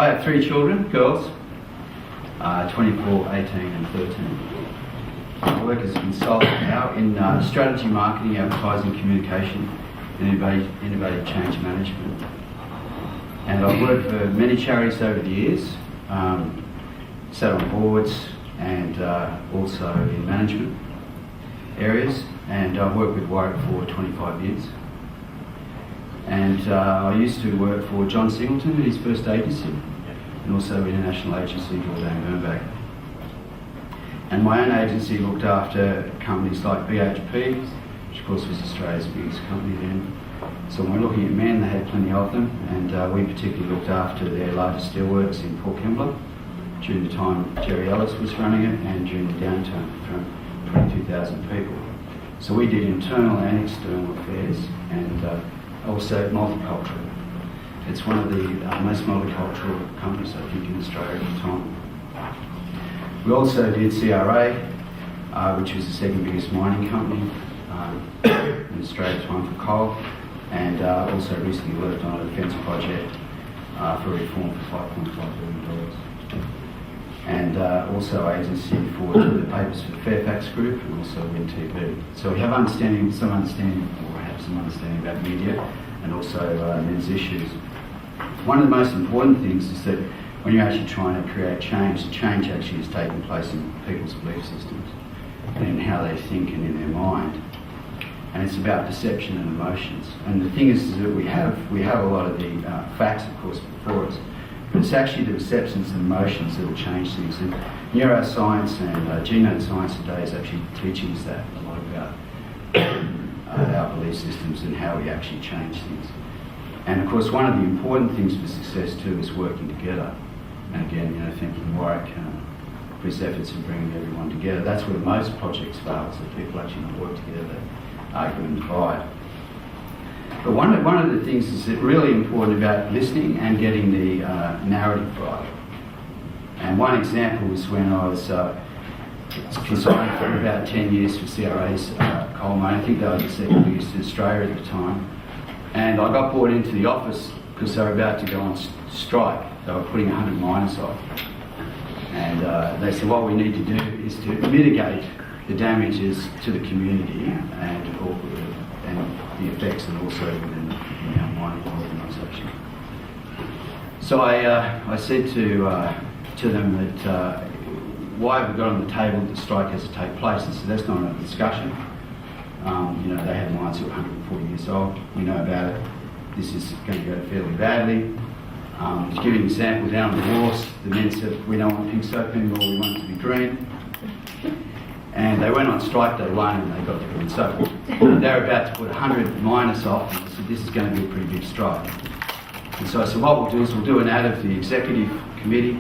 I have 3 children, girls, 24, 18 and 13. I work as a consultant now in strategy, marketing, advertising, communication and innovative change management. And I've worked for many charities over the years, sat on boards and also in management areas, and I've worked with Warwick for 25 years. And I used to work for John Singleton at his first agency, and also international agency Jordan Bernbach. And my own agency looked after companies like BHP, which of course was Australia's biggest company then. So when we're looking at men, they had plenty of them, and we particularly looked after their largest steelworks in Port Kembla during the time Jerry Ellis was running it, and during the downturn from 22,000 people. So we did internal and external affairs, and also multicultural. It's one of the most multicultural companies, I think, in Australia at the time. We also did CRA, which was the second biggest mining company in Australia at the time for coal, and also recently worked on a defence project for reform for $5.5 billion. And also agency for the papers for Fairfax Group and also WinTV. So we have some understanding about media and also men's issues. One of the most important things is that when you're actually trying to create change, the change actually is taking place in people's belief systems and in how they think and in their mind. And it's about perception and emotions. And the thing is that we have a lot of the facts, of course, before us, but it's actually the perceptions and emotions that will change things. And neuroscience and genome science today is actually teaching us that a lot about our belief systems and how we actually change things. And of course, one of the important things for success too is working together. And again, thanking Warwick for his efforts in bringing everyone together. That's where most projects fail, so people actually not work together, they argue and divide. But one of the things is that really important about listening and getting the narrative right. And one example was when I was consulting for about 10 years for CRA's coal mine. I think they were the second biggest in Australia at the time. And I got brought into the office because they were about to go on strike. They were putting 100 miners off. And they said, what we need to do is to mitigate the damages to the community and the effects, and also within our mining organisation. So I said to them that why have we got on the table that the strike has to take place? And so that's not a discussion. They had mines that were 140 years old. We know about it. This is going to go fairly badly. To give you an example, down on the wharfs, the men said, we don't want pink soap anymore, we want it to be green. And they went on strike day one and they got the green soap. They were about to put 100 miners off, and they said, this is going to be a pretty big strike. And so I said, what we'll do is we'll do an ad of the executive committee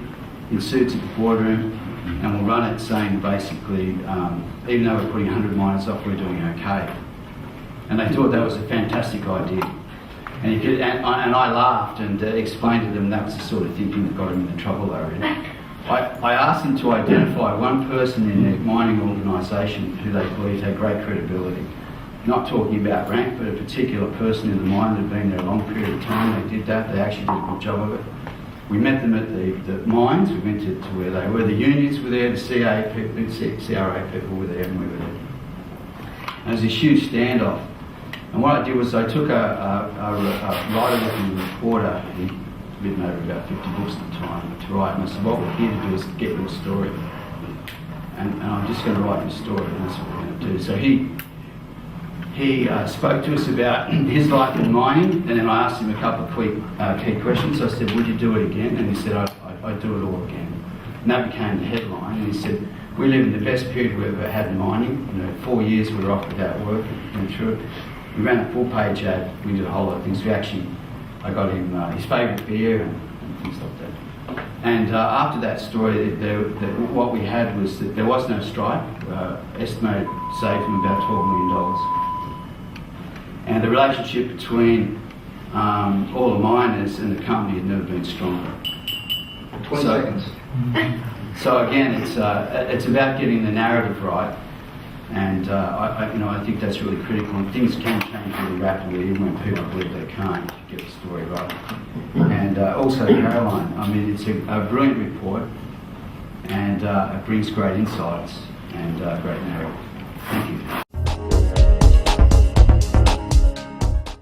in suits at the boardroom, and we'll run it saying basically, even though we're putting 100 miners off, we're doing okay. And they thought that was a fantastic idea. And I laughed and explained to them that was the sort of thinking that got them into trouble they were in. I asked them to identify one person in their mining organisation who they believed had great credibility. Not talking about rank, but a particular person in the mine that had been there a long period of time. They did that, they actually did a good job of it. We met them at the mines, we went to where they were, the unions were there, the CRA people were there, and we were there. And there was this huge standoff. And what I did was I took a writer-looking reporter, he'd written over about 50 books at the time, to write, and I said, what we're here to do is get your story. And I'm just going to write your story, and that's what we're going to do. So he spoke to us about his life in mining, and then I asked him a couple of key questions. I said, would you do it again? And he said, I'd do it all again. And that became the headline. And he said, we live in the best period we've ever had in mining. 4 years we were off without work, went through it. We ran a full-page ad, we did a whole lot of things. I got him his favourite beer and things like that. And after that story, what we had was that there was no strike. Estimated saved him about $12 million. And the relationship between all the miners and the company had never been stronger. 20 seconds. So again, it's about getting the narrative right And I think that's really critical. And things can change really rapidly, even when people believe they can't get the story right. And also Caroline. I mean, it's a brilliant report, and it brings great insights and great narrative.